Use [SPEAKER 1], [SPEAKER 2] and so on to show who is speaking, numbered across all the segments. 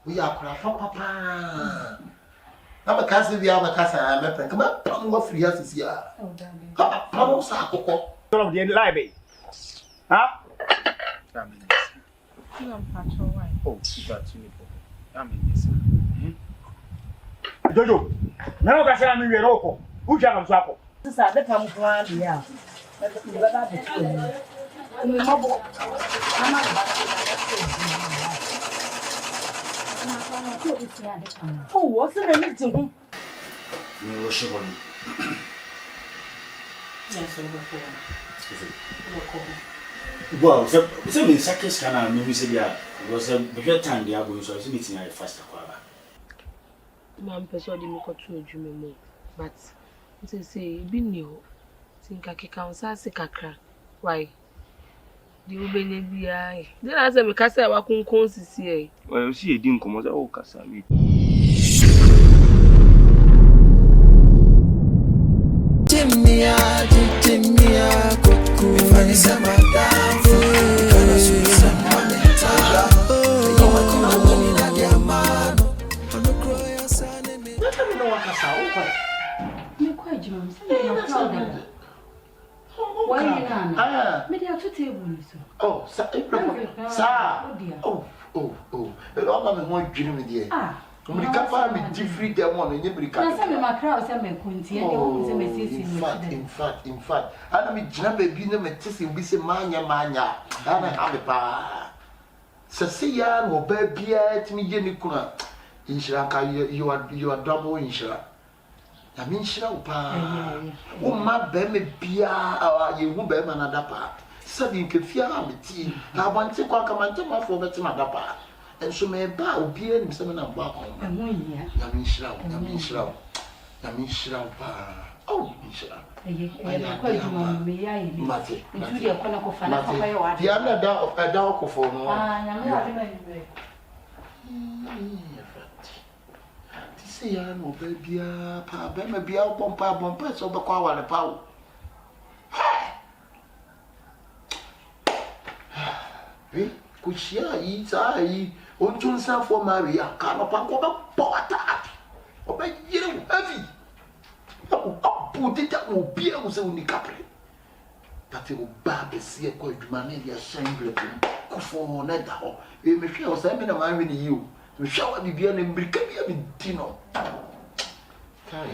[SPEAKER 1] We are papa. I'm a castle, we have a castle. I'm a pen. Come on, come on, free us here. Come on, Sako.
[SPEAKER 2] Of the library. Huh? Oh, that's you. Jojo, now I say I'm in your who jam swap.
[SPEAKER 3] This is the come from here. Oh, what's the name to him?
[SPEAKER 2] You were sure. Well, so the seconds can I maybe say yeah, was a better time they are going so it's meeting I faster.
[SPEAKER 4] Man, persuaded me to a dream, but to say, be new. Think I can say, Kakra. Why? You will be I. Then I said, because I was conscious.
[SPEAKER 5] Well, you see, it didn't come as a whole cassa.
[SPEAKER 6] Jimmy, Kuku, if I is a madam, can I see some money?
[SPEAKER 1] Oh, sir. Oh. The Lord have more dream with you. We can't find me different them one and you can't. In fact, I mean, Jabba be no metising, we say mania, and I have a pa. Sasia or baby at me, Yenikuna. Inshaka, you are double insurance. I mean, pa. Oh, my baby, Pia, you won't be another part. Sabi kefia ameti abante kwa kamante mafo beti madapa enso me ba obi anim se me na ba ko ya mi shira pa oh mi shira
[SPEAKER 3] kwa juma me ya yi
[SPEAKER 1] mate
[SPEAKER 3] ntu de kwa na ko fa na papa ye wa
[SPEAKER 1] dia na da ko fo no
[SPEAKER 3] ya me wa de ma ni
[SPEAKER 1] ti se ya no ba bia pa ba ma bia bompa so ba kwa wa le pa o we kushia yi sai ontun san for maria ka no pa ko be pota obe yire heavy apu tita obi e wo se unika pre pati o ba be se e ko aduma na dia shangle ko fo na da ho e me hwe o sai me na ma hwe ni yi o me hwe wa bibia na mbirika bia me di no kai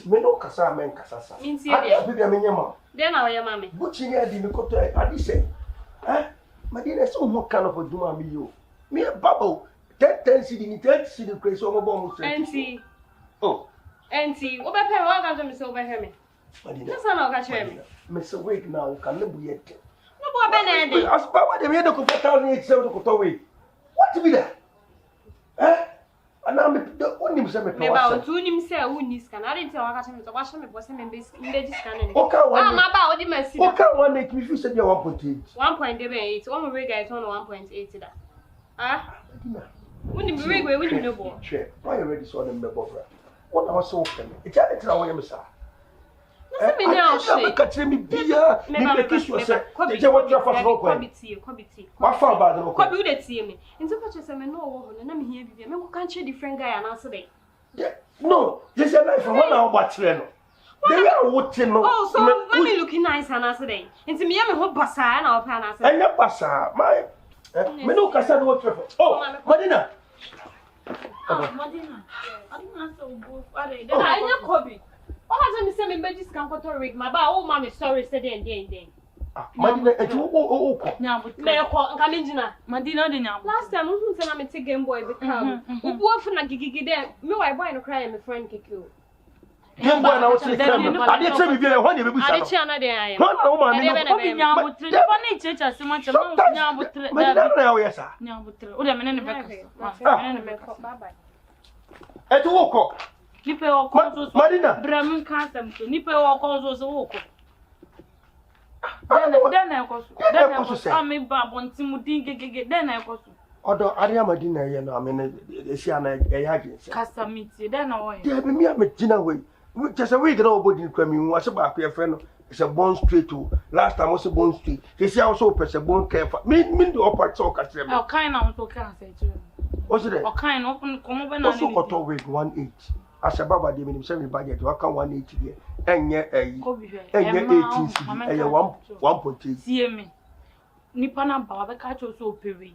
[SPEAKER 1] Meno kasa men kasasa.
[SPEAKER 4] Minti e
[SPEAKER 1] bibia menyema.
[SPEAKER 4] De na oye mame.
[SPEAKER 1] Buchi ni adi mikoto adise. Madina so mo kind of aduma mi yo. Me babo 10 cedi ni 10 cedi crazy o mo bo mo say.
[SPEAKER 4] Enti.
[SPEAKER 1] Oh.
[SPEAKER 4] Enti, wo be pe wa ka so me se wo be he me.
[SPEAKER 1] Madina.
[SPEAKER 4] Just na o ka chere me.
[SPEAKER 1] Me se wait now can no buye te.
[SPEAKER 4] No bo be na ende.
[SPEAKER 1] As baba de me de ko 4,800 ko to we. What be that? Ana me onim se me pe wa.
[SPEAKER 4] Me ba o nim se wo ni scan. I didn't wa ka chere me to wa hye me bo se me be scan ni.
[SPEAKER 1] Okay, one.
[SPEAKER 4] Ma ba o di ma si.
[SPEAKER 1] Okay, one make me feel say 1.8.
[SPEAKER 4] 1.8. One we guys on 1.8 da. Madina. When the rig we no bo.
[SPEAKER 1] Sure. Why you ready so them be bofra? What I was so open. It's a tell what you say.
[SPEAKER 4] Let me now
[SPEAKER 1] say. Catch me bia. Me make you say. Say what you for so
[SPEAKER 4] kwa.
[SPEAKER 1] What for bad no?
[SPEAKER 4] Kwa bi dey tie me. Nti kwa say me no wo ho no na me hia bibia. Me ko kan che different guy and answer dey.
[SPEAKER 1] Yeah. No, this is life from when I watch no. They are watching.
[SPEAKER 7] Oh, so mommy looking nice and as today. Into me, I'm a whole bassa and I'll pan as
[SPEAKER 1] I never saw my. Me no kasa no trip. Oh, Madina.
[SPEAKER 3] Madina. I don't answer both.
[SPEAKER 7] I know Kobe. Oh, has me say me baby can go to rig my ba. Oh, mommy, sorry, say then.
[SPEAKER 1] Madina, et oh.
[SPEAKER 7] Me ko nka me gina.
[SPEAKER 3] Madina de nyam.
[SPEAKER 7] Last time who say na me take Game Boy be come. Who boy na gigi there. Me why boy no cry me friend keke.
[SPEAKER 1] Game Boy na o say come. I dey tell me be when you be
[SPEAKER 7] I dey chia na dey aye.
[SPEAKER 1] No na woman me no.
[SPEAKER 3] Obi nyabutre. Nipa na ichecha asema chama nyabutre.
[SPEAKER 1] Madina na ya yesa.
[SPEAKER 3] Nyabutre. O de me ne beka.
[SPEAKER 7] Bye bye.
[SPEAKER 1] Et wo ko.
[SPEAKER 3] Nipa wo ko so.
[SPEAKER 1] Madina.
[SPEAKER 3] Bram kan sam so. Nipa wo ko so wo ko. Den na ekoso. Ami ba bontimu dingegege den na ekoso.
[SPEAKER 1] Odo Aria Madina ye no amene esi ana e ya gese.
[SPEAKER 3] Kasa miti den na wo ye.
[SPEAKER 1] Dey be me amegina we. Just a week na obodi kwami hu ase ba akwa fe no. It's a bone straight to last time was a bone straight. This year also press a bone careful. Me the upper so catch them.
[SPEAKER 3] O kind na so kan say to.
[SPEAKER 1] What's it?
[SPEAKER 3] O kind open komo be na
[SPEAKER 1] also got to wait 180. As a baba de me say budget we can 180 there. Enye enye 18 cedi. Enye 1.8.
[SPEAKER 3] See me. Nipa na ba be ka cho so pewe.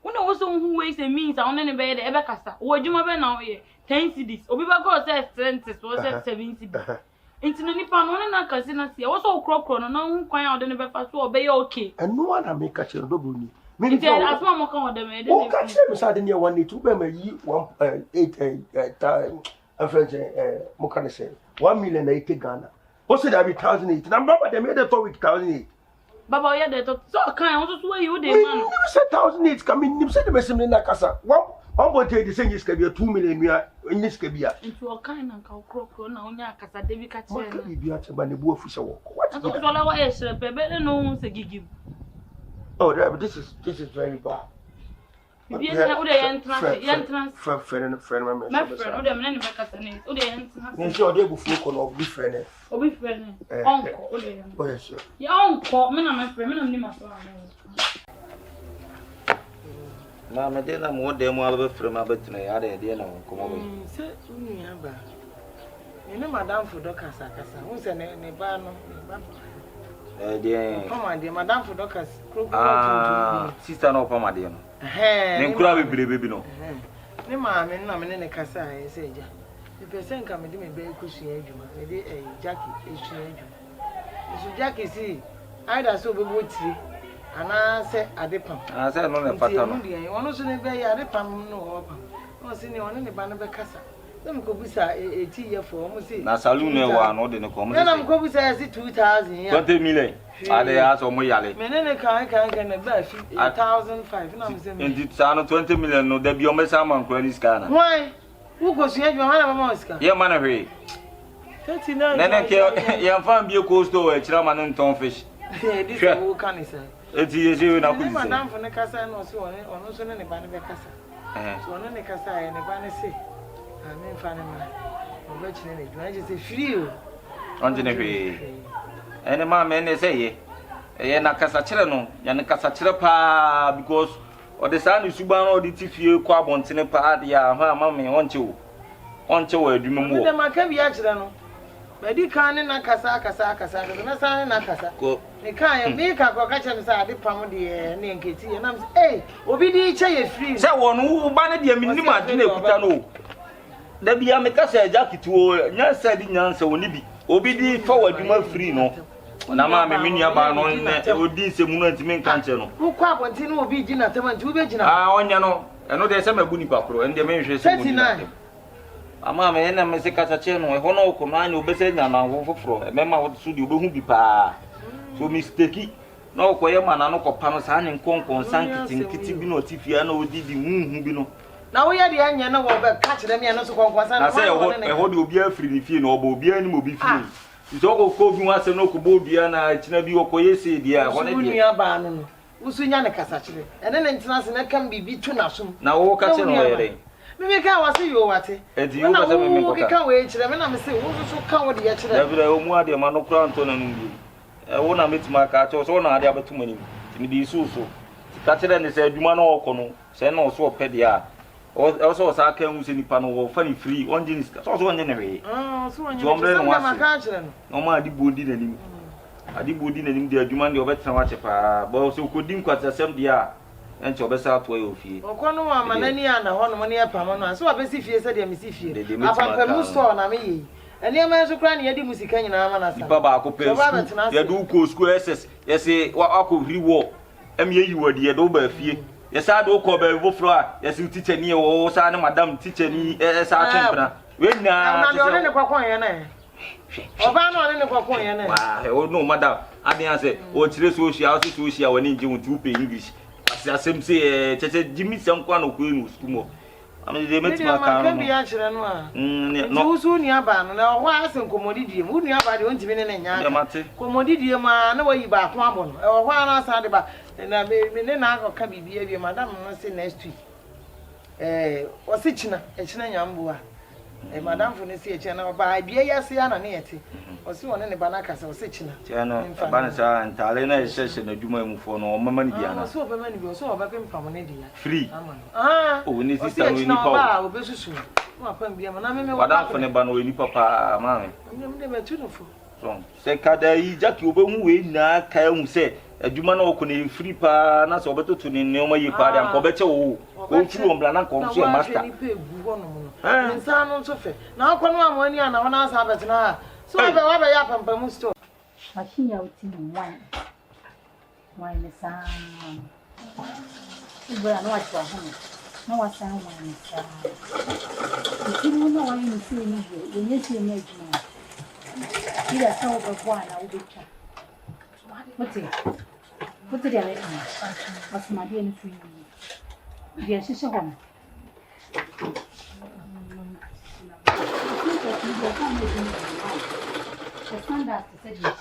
[SPEAKER 3] Una wo so hu we say means on ne be de e be kasa. Wo adwuma be na wo ye 10 cedis. Obi ba go say 20 so say 7 cedis. Inti no nipa no ne na kase na se. Wo so krokro no na hu kwan a wo de ne be fa so obey okay.
[SPEAKER 1] And no one make catch no boni.
[SPEAKER 3] Me dey asma mo kan wo de me de.
[SPEAKER 1] O catch me say de ne 180 be me yi 1.8 time. And friends, what can I say? 1 million 80 Ghana. What said I be 1,008? And Baba they made the talk with 1,008.
[SPEAKER 3] Baba, yeah, that so kind. Also, where you dey man?
[SPEAKER 1] You said 1,008. Come in. You said the message in the casa. One boy tell the same is be 2 million. We are in this cabia.
[SPEAKER 3] Into a kind and crocro na onya casa. David catch.
[SPEAKER 1] What can you be at the bull fish walk? What?
[SPEAKER 3] So all our yes, baby, no one say give.
[SPEAKER 1] Oh, this is very bad.
[SPEAKER 3] Bibi na o de entrance.
[SPEAKER 1] Friend,
[SPEAKER 3] my friend, o de me na kasa ni. O de entrance.
[SPEAKER 1] Ni sure dey go full kono obi friend.
[SPEAKER 3] Obi friend. Uncle, o de.
[SPEAKER 1] Oh yes, sir.
[SPEAKER 3] Ya uncle, me na my friend, me na ni maso
[SPEAKER 8] na me de na mo de mo aba frem abetina ya de na komo we
[SPEAKER 9] se unu ya ba ni madam fudo kasa won se ne ba no ba
[SPEAKER 8] de
[SPEAKER 9] pama de madam fudo kasa kroko
[SPEAKER 8] sister no pama de no ne nkura bebrebe bi no
[SPEAKER 9] ni ma me na me ne kasa e se ja the person ka me de me be kusua adwuma me de jackie esua adwuma isu jackie si aida so be botiri ana se adepam
[SPEAKER 8] se no ne pata no
[SPEAKER 9] wono so ne be ya adepam no opam no se ne wono ne ba no be kasa dem ko bisa 80 year for mo se
[SPEAKER 8] na saloon e wa no de ne ko mo
[SPEAKER 9] se na mo ko bisa si 2000 ya
[SPEAKER 8] 20 million ade ya so mo yale
[SPEAKER 9] me ne kan ne ba fi 1005 na mo se me
[SPEAKER 8] ndi sa no 20 million no da bi o me sa man ko ni ska na
[SPEAKER 9] why wo ko so adwuma na mama ska
[SPEAKER 8] ye man hwe
[SPEAKER 9] 39
[SPEAKER 8] ne ke ye fan bi ko store e kira man nton fish
[SPEAKER 9] this wo kan say
[SPEAKER 8] eti ye se na ku
[SPEAKER 9] ni madam for ne kasa no so ono so ne ba ne be kasa so ono ne kasa ye ne ba ne se amen fa ne ma o ba chine ne dwan je se free o
[SPEAKER 8] onje ne hwe ene ma me ne se ye na kasa kire no ya ne kasa kire pa because o de sa ni suban no de tifie ko abontene pa de ya ha ma me onche wo adwuma mu o
[SPEAKER 9] de ma ka bi a kire no bedi kan ne na kasa de na sa ne na kasa
[SPEAKER 8] ko
[SPEAKER 9] ne kan ye me ka ko ka kire sa ade pam de ne nketi ye na obi di che ye free
[SPEAKER 8] se wo no ba ne de minim adwene ekuta no da bia me kasa jacket wo nyansa di nyansa woni bi obi di fa wadwuma free no na ma me menua ba no ne odi nsemu no ntimi nka nche no
[SPEAKER 9] wo kwa bonti no obi gina tamanti wo be gina
[SPEAKER 8] onya no eno de se mabu nipa kro ende me hwe se woni ama me na me se kasa che no ho no ko no anya obese nya na wo foforo me ma wo so de obehu bi pa so mistake no ko ye ma na no ko pa no sa ne nkonkon sankiti bi no tifia na odi di huhu bi no
[SPEAKER 9] na wo ye de anya na wo be ka kire me na so konkon sa
[SPEAKER 8] na se ho de obi afiri ni fie na obo obi ani mo bi fie so ko bi wa se no ko bo bia na kina bi ko ye se dia ho ne
[SPEAKER 9] dia nua ba no usu nya ne kasa kire ene ne ntina se na kam bibi tu na som
[SPEAKER 8] na wo ka se no yere
[SPEAKER 9] me ka wa se yo wate
[SPEAKER 8] edi wo ka se me ko
[SPEAKER 9] ka we kire me na me se wo so ka wo de ya kire
[SPEAKER 8] da o mu ade ma no kura nto na no bi wo na metima ka cho so na ade abetum ani timi di susu ka kire ne se aduma na okọ no se na o so opede a also was I can use any panel funny free on jeans. Also on anyway.
[SPEAKER 9] Oh, so when you
[SPEAKER 8] John Brennan was
[SPEAKER 9] catching.
[SPEAKER 8] No more the body than him. I did body than him, dear Juman, your veteran watch but also could think what the same dear and your best out way of you.
[SPEAKER 9] Or Cornwall, Manania, and one money upon one. So I see if you said, Miss If you. I found a moose store, and me. And the man's crying, you did music, and I'm
[SPEAKER 8] Baba, you do cool squares, yes, what I could reward. You were the Adobe fee. Yes, I do call by Wofra, yes, you teach any or Sana Madame teach any as our champion. When now, I'm not in the Quacoyan. Obama in the Quacoyan. Oh, no, madam. I didn't say, oh, she also so she when in June to pay English. As I say, Jimmy, some one of Queen school. I mean, they make my can be actually no soon yaban. Now, why some commodity? Wouldn't you have the only minute in Yamate? Commodity, man, no way back one or one outside the bar. And I may not come be behavior, madam, must say next week. Or Sichina, a Chinayambua. A madam from the sea channel by Bia Siana Nieti, or so on any Banacas or Sichina. Channel, Banasa and Talena is session of Juma for no money. So many go so back from an idiot. Free. Ah, oh, we need to start with Nipa. Madame from the Bano in Papa, mammy. I'm never tuneful. Say, Kada, Jack, you will not Kaum say. A Jumano could free pa, not so better to know my party and Cobeto. Go through on Blanco, so master. And sound on Sophie. Now, come on, when you are not on Sabbath now. So I have a yap and Pamusto.
[SPEAKER 10] Machine out in wine. Wine is sound. You will not watch for home. No one sound wine is sound. You don't know why you see me. You need to make me. You are so overwhelmed. I will be checked. Put it there. What's my dear free? Yes, she's a home. The standard said yes.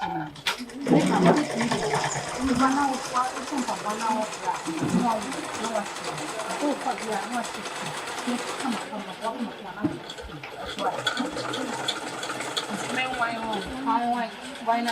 [SPEAKER 10] Why not?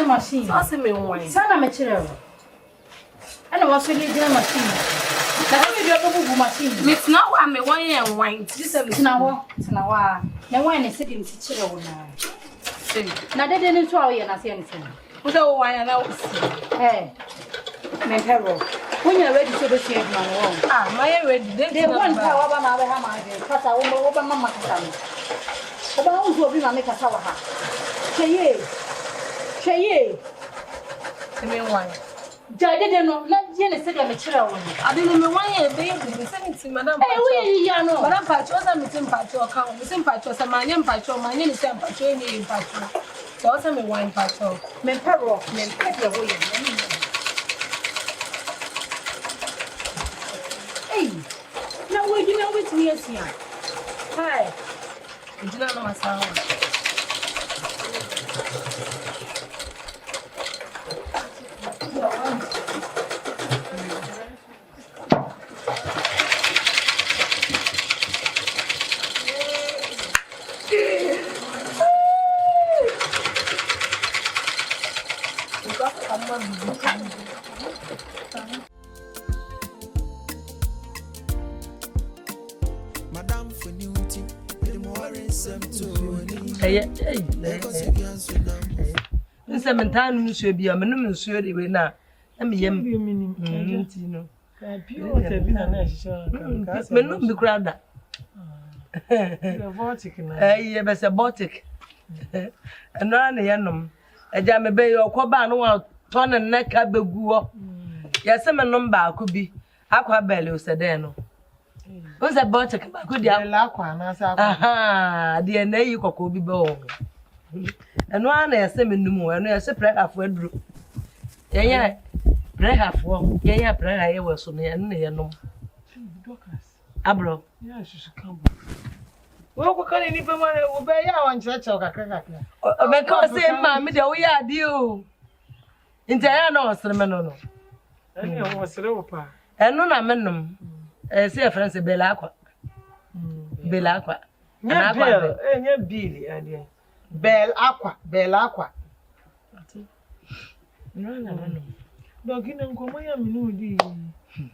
[SPEAKER 10] Machine. So me wine. Sana me chire. Ana wa so le dina machine. Na me bi obo machine. Me tna wa me wine and wine. This is tna wa. Na wine se dim si chire wo na. Na dede ni so a wo ye na se ni se. Wo se wo wine na wo si. Me pero. When you ready to be here man wo. Ah, my ready. They want ka wa ba ma be ha ma de. Kasa wo ba mama kasa me. Wo ba wo so bi ma me kasa wa ha. Cheye. Cheye. Me wine. Jade de no, na je ne se de me chira wo. Ade no me wine e be ye be se nti madam pa. We ya no. Madam pa cho sa me tim pa cho ka wo. Me sim pa cho sa ma nya pa cho ma nya ni se pa cho ni pa cho. So sa me wine pa cho. Me pero, me pe de wo ye. Hey. Na wo ji na wit me asia. Hi. Ejina no masawa.
[SPEAKER 6] Madam for Newty, the more in some
[SPEAKER 9] Nse mentan nsuo bia menum nsuo de we na me yam nti no ka pure water bi na na hihya menum bi krada Botic na ye be se botic eno na ye nom eja me be yo koba no wa to ne neka begu ho ye se menum ba ko bi akwa bele o se den no o se botic ba ko dia la akwa na sa akwa aha de na yi kokko bi be o eno na ye se menum eno ye se prefafo aduro yenya prefafo yenya prefa ye wo so ne ye nom abro ya shusu kambo wo ko kan ni pe mo wo be ya wan chira kakaka o be ko se ma me de wo ya di o nti ya na osere me no eni o osere wo pa eno na menum se France bela akwa na akwa enya bill ade bela akwa no na menum dogina nkomo ya me no di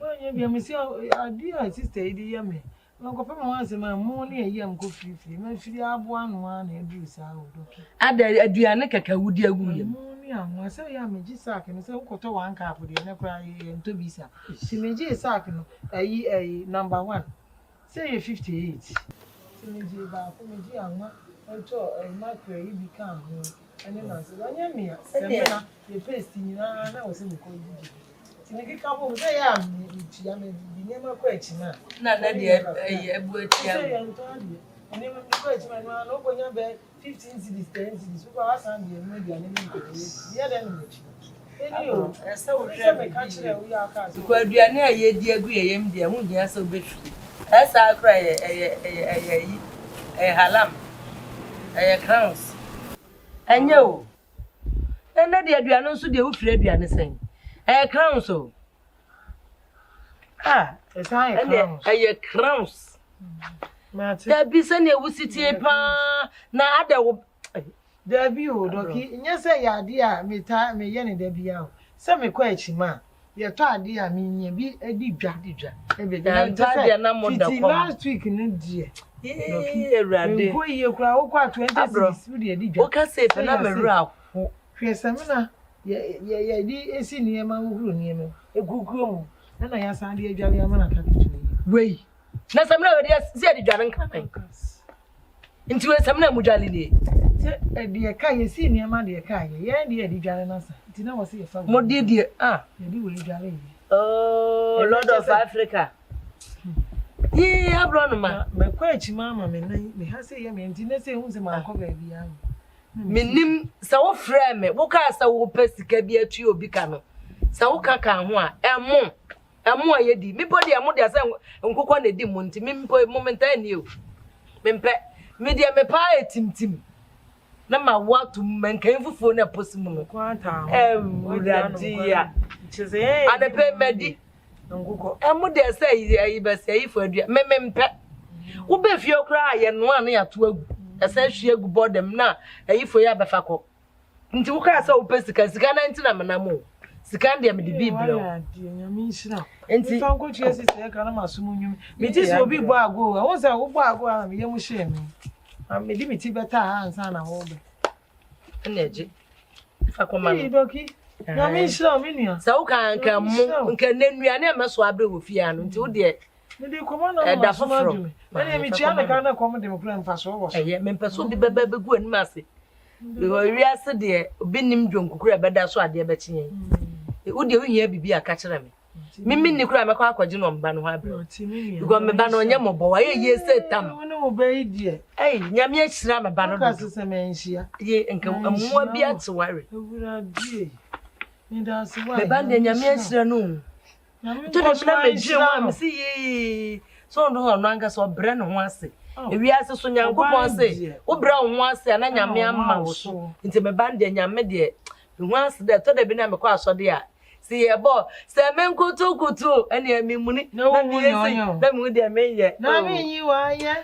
[SPEAKER 9] onye bia me si adi a sister idi ya me nko pe mo anse ma mo ne eyi am ko free ma firi abo anu a na edu sa o doki ada aduane kaka wudi agu yam mo ni anwa se ya me ji sack no se ukoto wan ka afo de ne kra ye nto bi sa si me ji sack no ayi number 1 say 58 si me ji ba ko me ji anwa nto macro yi bi kan ho ene na se onye me ya se me na ye paste ni na wo se me ko ji Niki kabo se ya mi ya me bi nema ko echi na na de ebu echi ya se ya nto ade ene me ko echi ma no go nya be 15 cities 10 cities ko wa san de me dia ne me ko ye de no echi eni o se wo hwe me ka kire wo ya ka ko aduane a ye di agu ye yem dia hu nya se obetu esa akra halam crowns enye o ene de aduane nso de wo fire aduane sen crowns oh. It's high crowns. There be send a wusity pa na ada there be o doki nya say ya dia me ye ne da bia o se me kwa achima ye to ade a me nya bi edi dwa e be dia na mo da kwa last week no die doki erade ko ye kura wo kwa 26 wo de edi dwa o ka say pe na me ra ko hwese me na ye di esi niema uhuru niema eguguo mu na ya san de adwale ama na ka kitu wei na samna we de si ade dware nkan nti we samna mudwale ni se de ka ye si niema de ka ye de ade dware na sa nti na wo se ye fa mo de ye di we dwale yi oh Lord of Africa ye abro no ma me kwa achima ma me nan me ha se ye me nti na se hu se ma akọ ba bia menim sa wo frɛ me wo ka sa wo pesika bi atu obi ka no sa wo ka ka ho a emo ayedi mi body emo de asa nkokɔ na di mo nti mi momenta ni o mempe me de me pa etimtim na ma watu menkan fufuo na posimu no kwanta ho uradia chize adepe medi nkokɔ emo de asa yi be sa yi fo adua mempe wo be fie okra ye no an ya to agu asa hwie gu bodem na ayifo ya befa ko nti wo ka sa wo pesika sika na nti na menamo sika ndie me de biblo nyame nhira nti fa nko tue sisi ka na masumu nwum me ti so obi bo ago wo se wo bo ago a me yemu hye me me di me ti beta ha ansa na wo be na eje fa ko ma no doki nyame nhira me nua sa wo ka nka mu nka nanua na me so abre wo fie ano nti wo de me de komo na da foforo ene mi tia na ka na komo de mo plan fa so wo so me peso bi bebe begu anim ase wi ase de obi nim dwonkukura beda so ade be kyenye wo de wo hia bibi aka kire me mimi ni kura me kwa akwaje no mba no ho abre go me ba no onye mobo wa ye se tam wo no ba idie nyame ahira me ba no do ka se me nhia ye nka amua bi ateware ewura die ni da se wa me ba de nyame ahira no to de na me dwe wa me si ye so no no anga so bre no ho ase ewi ase so nyankopon se wo bre ho ase na nyame amma wo so nti me ba de nyame de ho ase de to de bi na me kwa so de a si ye bo se men kutu ene mi muni na mi ye na mi de me ye na mi yi wa ye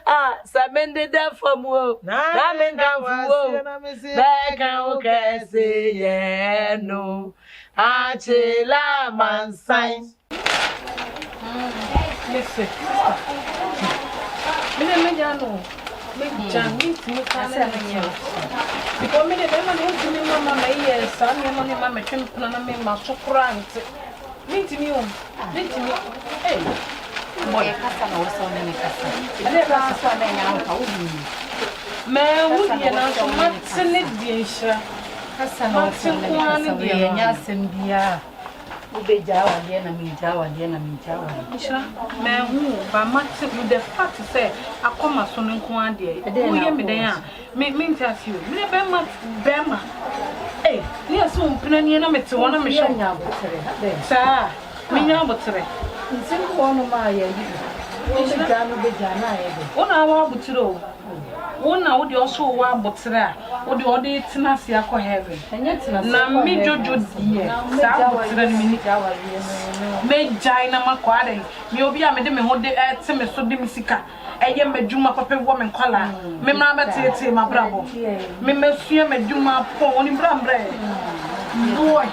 [SPEAKER 9] se men de da famu na men kan fu o be kan o ke se ye no Achela Mansign.
[SPEAKER 4] Listen. Maybe John needs to make a because me, the woman who me, Mamma, my son, your money, Mamma, Trimp, my chocolate. Meet me, hey, boy, Cassan was so many Cassan. I never asked her name out. Man, would you know, what's in it, dear? Cassan, what's in one, yes, and dear. Ube jawa dia na mijawa Isha me hu ba mate with the fact say akoma so nko ade wo ye me den a me interview me be ma eh ni aso mpina ni na mete wona me hwe nya botere sa me nya botere nsim ko no ma ya yi Isha ja no be ja na ye be wona wa botere o wona wo de oso wa botere a wo de ode tina se akọ heaven na me jojo die sa botere ni me jawa me jai na makware me obi a me de me ho de te me so de me sika eye madwuma papa wo me kwala me mra betete ma brabo me mesua madwuma po oni brambre boy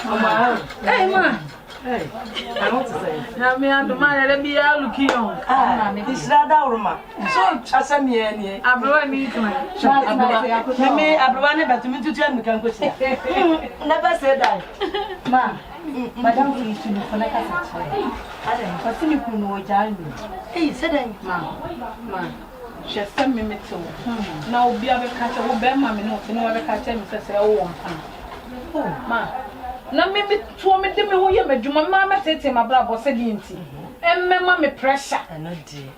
[SPEAKER 4] mama hey ma hey I want to say na me and ma le bia luki on this rada uruma so chasa me ene abro ni kuma me abro ne batumi tutu am kan ko si never say that ma Madam Fee to for like I but see me no jali. Hey, said ma. She sent me to. Now be able to catch a bear mammy no catch him say oh ma. Na me to me de me ho ye madwuma mama tete ma bra bo se di nti. Emma me pressure. No di.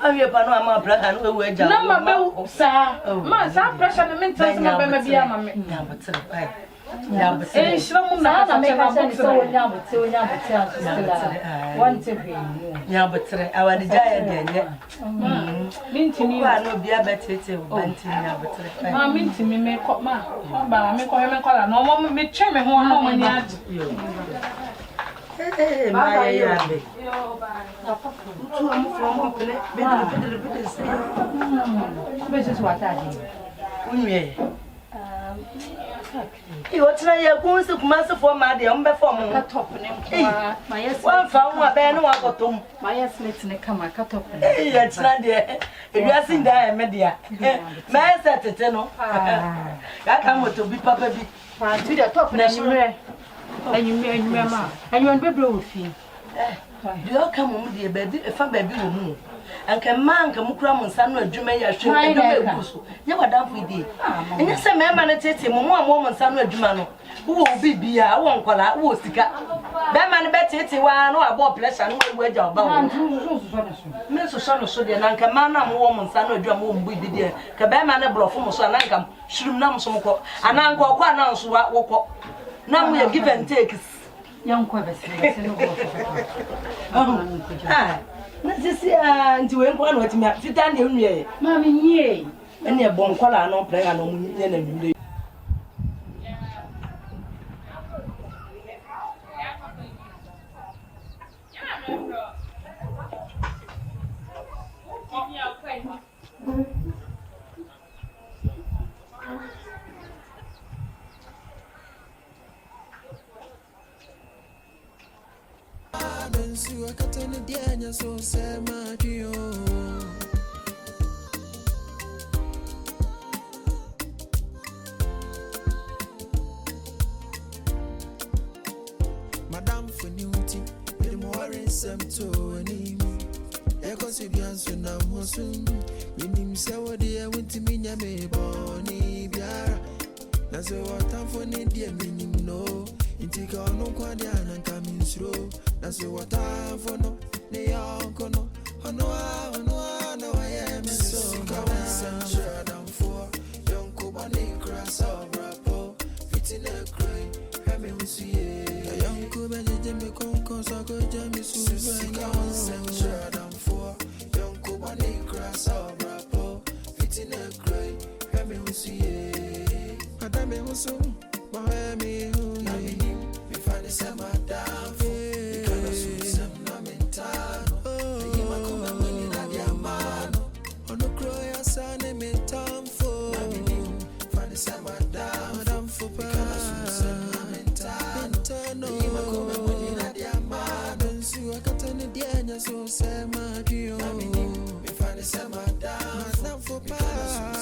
[SPEAKER 4] Am you pa no am brother no we eja. Na ma be sa. Ma sa pressure no me tell me be bia ma me. Na botere. Yeah, but eh, shiramu na na make us so nya botere still. Want to be. Yeah, but I want to die again. Minti ni wa no bia betete o banti nya botere. Ma minti me me ko ma. Ba me ko la no mo me twe me ho no mani age. Eh, ma ya be. Yo ba. Tu amu from pele. Be say. Be just what I did. Unye. You try your goons to master for my dear, before my top name. My yes, one found my band, one got to my yes, let's make a cut up. It's not there. If you are seeing that, media, my set it, no. I come to be papa to the top and you may, mamma, and you and baby with you. Do you come with your baby, if a baby will move? And can man come cram on San Juma, you should never done with thee. And yes, a man and take him one woman, San Jumano, who will be I won't call out, who stick up. That man bet it, one or about pleasure and one wage about Mr. Son of Sudan and Camana woman, San Jum won't be there. Cabana bluff from San Ancam, should num some cock, and Uncle Quan knows what walk. Now we are give and take young Quebec. Na sisi nti we nkwa na otimi fitan de nwie ma me nyie ene bon kwala no prenga no munye na nwure
[SPEAKER 6] So say my dear Madam for Newty, with more in some to an evening. Echoes if you answer now, Mosun. When him say what they went to me, ya may Bonnie Biara. That's what I'm for India meaning no. Intika no Quadian and coming through. That's what I'm for no. They are gonna, no, I am so good. Adanfo, young Bɔne cross over po, fitting a crane, having we see a young Kuba, Jimmy Conco, so good, Jamie Susan, Adanfo, young Bɔne cross over po, fitting a crane, having we see a Madame was so, Miami, who we find the summer down for because of some. so say my dear. If I say my Adanfo Bɔne.